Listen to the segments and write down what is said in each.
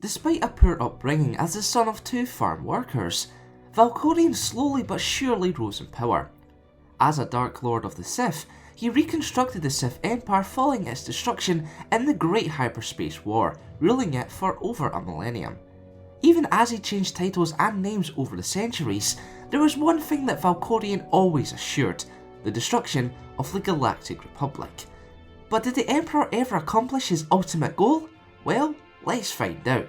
Despite a poor upbringing as the son of 2 farm workers, Valkorion slowly but surely rose in power. As a Dark Lord of the Sith, he reconstructed the Sith Empire following its destruction in the Great Hyperspace War, ruling it for over a millennium. Even as he changed titles and names over the centuries, there was one thing that Valkorion always assured: the destruction of the Galactic Republic. But did the Emperor ever accomplish his ultimate goal? Well, let's find out.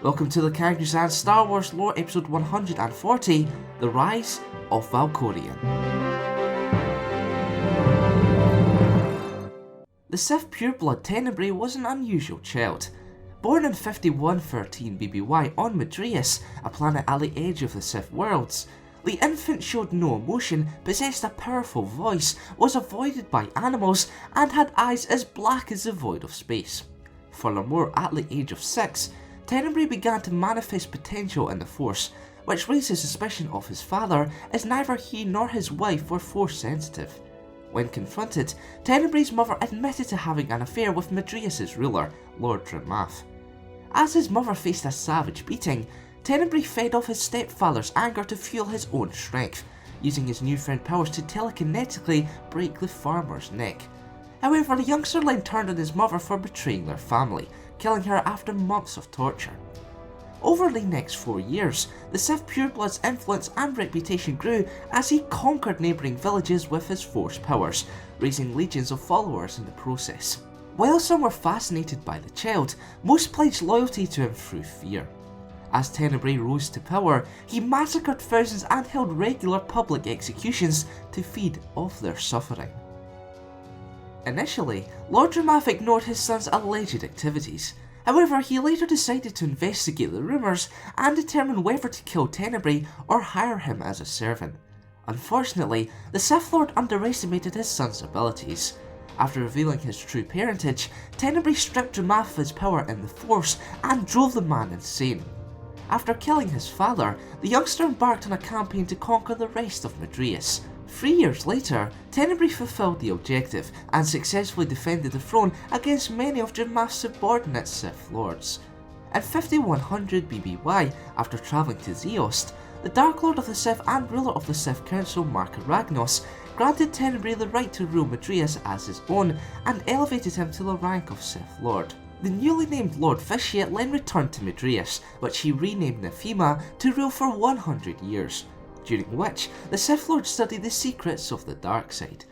Welcome to the Characters and Star Wars Lore episode 140, The Rise of Valkorion. The Sith pureblood Tenebrae was an unusual child. Born in 5113 BBY on Madrius, a planet at the edge of the Sith worlds, the infant showed no emotion, possessed a powerful voice, was avoided by animals, and had eyes as black as the void of space. Furthermore, at the age of 6, Tenebrae began to manifest potential in the Force, which raised his suspicion of his father, as neither he nor his wife were Force sensitive. When confronted, Tenebrae's mother admitted to having an affair with Madrius' ruler, Lord Dramath. As his mother faced a savage beating, Tenebrae fed off his stepfather's anger to fuel his own strength, using his newfound powers to telekinetically break the farmer's neck. However, the youngster then turned on his mother for betraying their family, killing her after months of torture. Over the next 4 years, the Sith pureblood's influence and reputation grew as he conquered neighbouring villages with his Force powers, raising legions of followers in the process. While some were fascinated by the child, most pledged loyalty to him through fear. As Tenebrae rose to power, he massacred thousands and held regular public executions to feed off their suffering. Initially, Lord Dramath ignored his son's alleged activities. However, he later decided to investigate the rumours and determine whether to kill Tenebrae or hire him as a servant. Unfortunately, the Sith Lord underestimated his son's abilities. After revealing his true parentage, Tenebrae stripped Dramath of his power in the Force and drove the man insane. After killing his father, the youngster embarked on a campaign to conquer the rest of Madrius. 3 years later, Tenebrae fulfilled the objective and successfully defended the throne against many of Dramath's subordinate Sith Lords. In 5100 BBY, after travelling to Zeost, the Dark Lord of the Sith and ruler of the Sith Council Markaragnos granted Tenebrae the right to rule Madrius as his own and elevated him to the rank of Sith Lord. The newly named Lord Vitiate then returned to Madrius, which he renamed Nathema, to rule for 100 years, during which the Sith Lord studied the secrets of the dark side.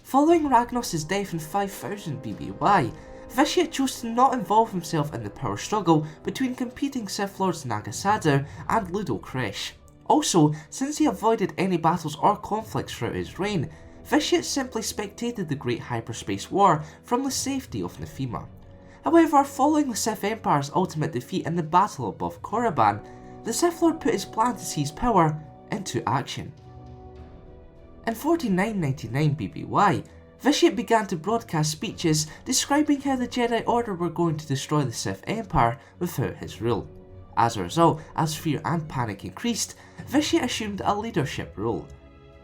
Following Ragnos' death in 5000 BBY, Vitiate chose to not involve himself in the power struggle between competing Sith Lords Nagasadu and Ludo Kresh. Also, since he avoided any battles or conflicts throughout his reign, Vitiate simply spectated the Great Hyperspace War from the safety of Nathema. However, following the Sith Empire's ultimate defeat in the battle above Korriban, the Sith Lord put his plan to seize power into action. In 4999 BBY, Vitiate began to broadcast speeches describing how the Jedi Order were going to destroy the Sith Empire without his rule. As a result, as fear and panic increased, Vitiate assumed a leadership role.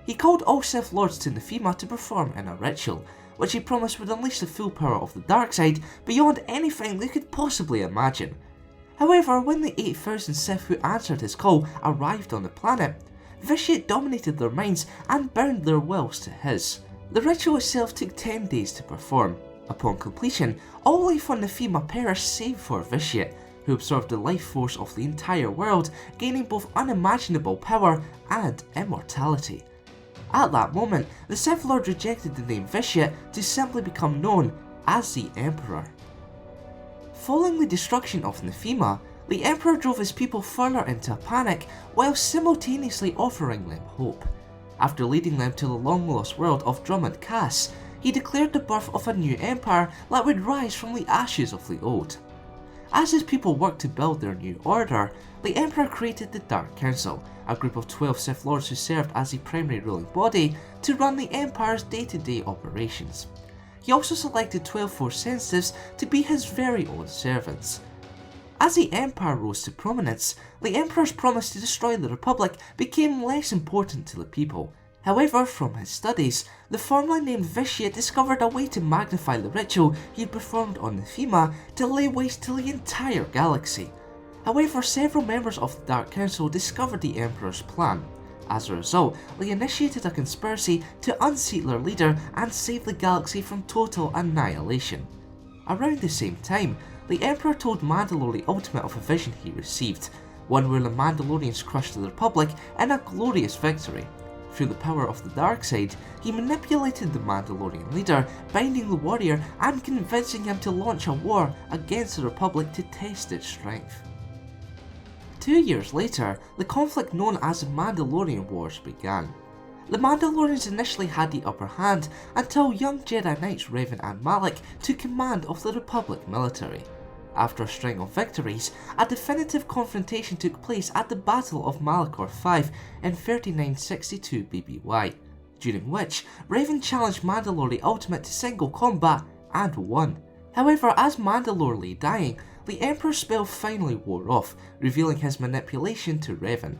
He called all Sith Lords to Nathema to perform in a ritual, which he promised would unleash the full power of the dark side beyond anything they could possibly imagine. However, when the 8,000 Sith who answered his call arrived on the planet, Vitiate dominated their minds and bound their wills to his. The ritual itself took 10 days to perform. Upon completion, all life on Nathema perished save for Vitiate, who absorbed the life force of the entire world, gaining both unimaginable power and immortality. At that moment, the Sith Lord rejected the name Vitiate to simply become known as the Emperor. Following the destruction of Nathema, the Emperor drove his people further into a panic while simultaneously offering them hope. After leading them to the long-lost world of Drummond Cass, he declared the birth of a new empire that would rise from the ashes of the old. As his people worked to build their new order, the Emperor created the Dark Council, a group of 12 Sith Lords who served as the primary ruling body to run the Empire's day-to-day operations. He also selected 12 Force sensitives to be his very own servants. As the Empire rose to prominence, the Emperor's promise to destroy the Republic became less important to the people. However, from his studies, the formerly named Vitiate discovered a way to magnify the ritual he had performed on Nathema to lay waste to the entire galaxy. However, several members of the Dark Council discovered the Emperor's plan. As a result, they initiated a conspiracy to unseat their leader and save the galaxy from total annihilation. Around the same time, the Emperor told Mandalore the ultimate of a vision he received, one where the Mandalorians crushed the Republic in a glorious victory. Through the power of the dark side, he manipulated the Mandalorian leader, binding the warrior and convincing him to launch a war against the Republic to test its strength. 2 years later, the conflict known as the Mandalorian Wars began. The Mandalorians initially had the upper hand until young Jedi Knights Revan and Malak took command of the Republic military. After a string of victories, a definitive confrontation took place at the Battle of Malachor V in 3962 BBY, during which Revan challenged Mandalore the Ultimate to single combat and won. However, as Mandalore lay dying, the Emperor's spell finally wore off, revealing his manipulation to Revan.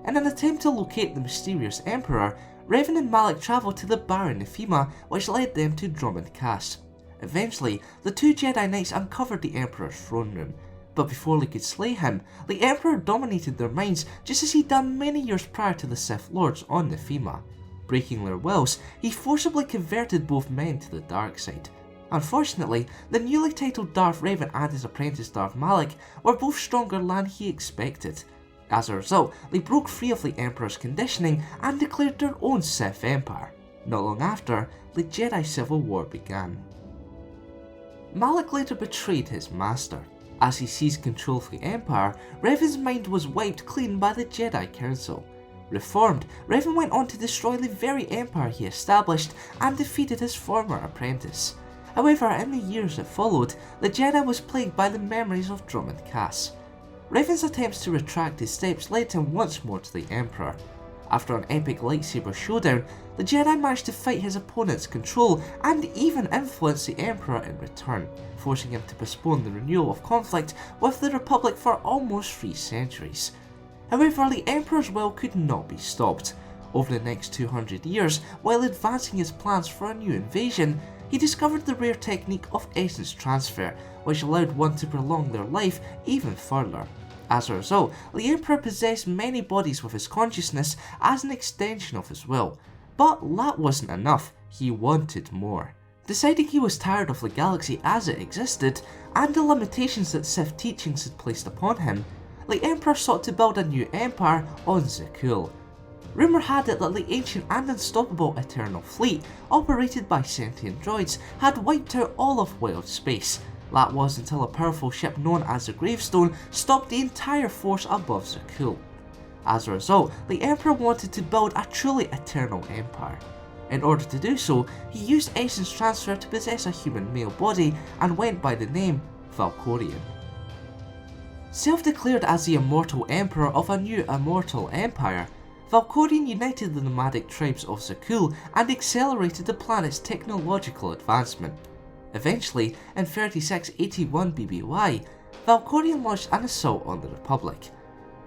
In an attempt to locate the mysterious Emperor, Revan and Malak travelled to the Barren Nathema, which led them to Drummond Cast. Eventually, the two Jedi Knights uncovered the Emperor's throne room, but before they could slay him, the Emperor dominated their minds just as he'd done many years prior to the Sith Lords on Nathema. Breaking their wills, he forcibly converted both men to the dark side. Unfortunately, the newly titled Darth Revan and his apprentice Darth Malak were both stronger than he expected. As a result, they broke free of the Emperor's conditioning and declared their own Sith Empire. Not long after, the Jedi Civil War began. Malak later betrayed his master. As he seized control of the Empire, Revan's mind was wiped clean by the Jedi Council. Reformed, Revan went on to destroy the very empire he established and defeated his former apprentice. However, in the years that followed, the Jedi was plagued by the memories of Drummond Cast. Revan's attempts to retract his steps led him once more to the Emperor. After an epic lightsaber showdown, the Jedi managed to fight his opponent's control and even influence the Emperor in return, forcing him to postpone the renewal of conflict with the Republic for almost 3 centuries. However, the Emperor's will could not be stopped. Over the next 200 years, while advancing his plans for a new invasion, he discovered the rare technique of essence transfer, which allowed one to prolong their life even further. As a result, the Emperor possessed many bodies with his consciousness as an extension of his will. But that wasn't enough, he wanted more. Deciding he was tired of the galaxy as it existed, and the limitations that Sith teachings had placed upon him, the Emperor sought to build a new empire on Zakuul. Rumour had it that the ancient and unstoppable Eternal Fleet, operated by sentient droids, had wiped out all of wild space. That was until a powerful ship known as the Gravestone stopped the entire force above Zakuul. As a result, the Emperor wanted to build a truly eternal empire. In order to do so, he used essence transfer to possess a human male body and went by the name Valkorion. Self-declared as the Immortal Emperor of a new Immortal Empire, Valkorion united the nomadic tribes of Zakuul and accelerated the planet's technological advancement. Eventually, in 3681 BBY, Valkorion launched an assault on the Republic.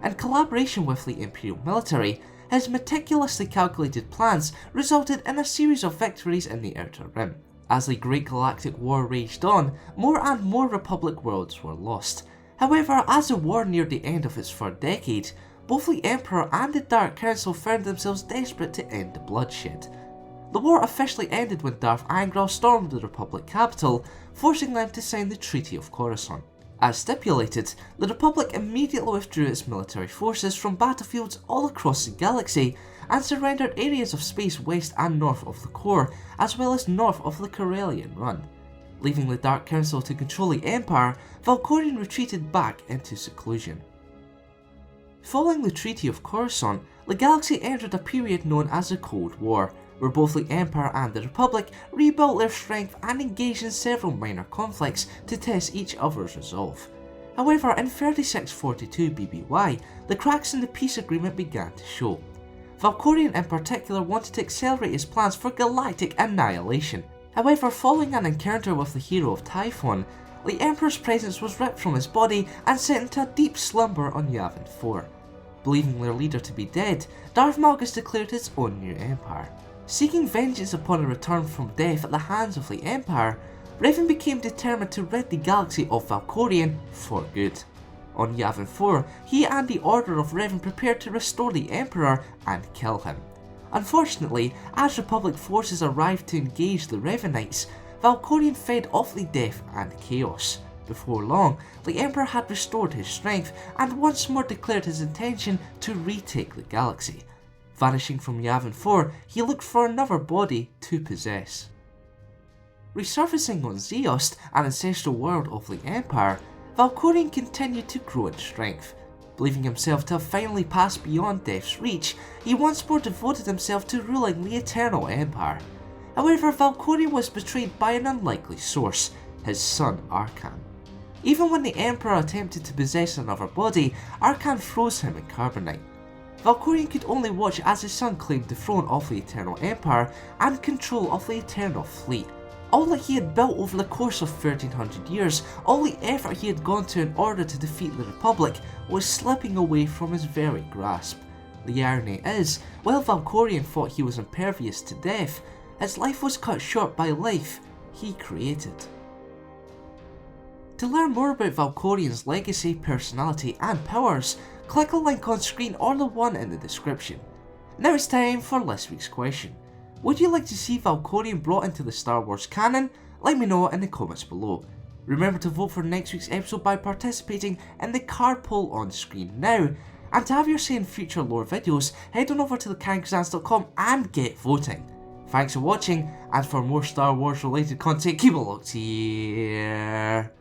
In collaboration with the Imperial military, his meticulously calculated plans resulted in a series of victories in the Outer Rim. As the Great Galactic War raged on, more and more Republic worlds were lost. However, as the war neared the end of its 3rd decade, both the Emperor and the Dark Council found themselves desperate to end the bloodshed. The war officially ended when Darth Angral stormed the Republic capital, forcing them to sign the Treaty of Coruscant. As stipulated, the Republic immediately withdrew its military forces from battlefields all across the galaxy and surrendered areas of space west and north of the core, as well as north of the Corellian Run. Leaving the Dark Council to control the Empire, Valkorion retreated back into seclusion. Following the Treaty of Coruscant, the galaxy entered a period known as the Cold War, where both the Empire and the Republic rebuilt their strength and engaged in several minor conflicts to test each other's resolve. However, in 3642 BBY, the cracks in the peace agreement began to show. Valkorion in particular wanted to accelerate his plans for galactic annihilation. However, following an encounter with the hero of Typhon, the Emperor's presence was ripped from his body and sent into a deep slumber on Yavin 4. Believing their leader to be dead, Darth Malgus declared his own new empire. Seeking vengeance upon a return from death at the hands of the Empire, Revan became determined to rid the galaxy of Valkorion for good. On Yavin 4, he and the Order of Revan prepared to restore the Emperor and kill him. Unfortunately, as Republic forces arrived to engage the Revanites, Valkorion fed off the death and chaos. Before long, the Emperor had restored his strength and once more declared his intention to retake the galaxy. Vanishing from Yavin 4, he looked for another body to possess. Resurfacing on Zeost, an ancestral world of the Empire, Valkorion continued to grow in strength. Believing himself to have finally passed beyond death's reach, he once more devoted himself to ruling the Eternal Empire. However, Valkorion was betrayed by an unlikely source, his son Arkan. Even when the Emperor attempted to possess another body, Arkan froze him in carbonite. Valkorion could only watch as his son claimed the throne of the Eternal Empire and control of the Eternal Fleet. All that he had built over the course of 1300 years, all the effort he had gone to in order to defeat the Republic, was slipping away from his very grasp. The irony is, while Valkorion thought he was impervious to death, his life was cut short by life he created. To learn more about Valkorion's legacy, personality and powers, click the link on screen or the one in the description. Now it's time for this week's question. Would you like to see Valkorion brought into the Star Wars canon? Let me know in the comments below. Remember to vote for next week's episode by participating in the card poll on screen now. And to have your say in future lore videos, head on over to thekangxans.com and get voting. Thanks for watching, and for more Star Wars related content, keep it locked here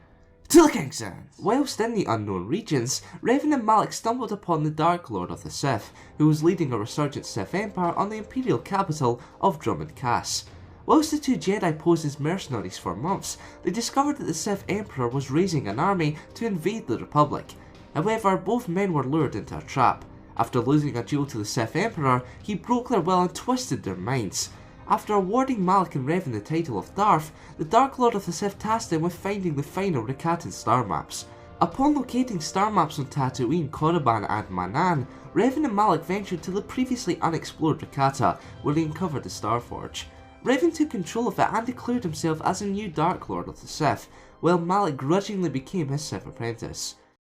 to the Kangxans. Whilst in the unknown regions, Revan and Malak stumbled upon the Dark Lord of the Sith, who was leading a resurgent Sith Empire on the imperial capital of Drummond Cass. Whilst the two Jedi posed as mercenaries for months, they discovered that the Sith Emperor was raising an army to invade the Republic. However, both men were lured into a trap. After losing a duel to the Sith Emperor, he broke their will and twisted their minds. After awarding Malak and Revan the title of Darth, the Dark Lord of the Sith tasked them with finding the final Rakatan star maps. Upon locating star maps on Tatooine, Korriban and Manaan, Revan and Malak ventured to the previously unexplored Rakata, where they uncovered the Starforge. Revan took control of it and declared himself as a new Dark Lord of the Sith, while Malak grudgingly became his Sith apprentice.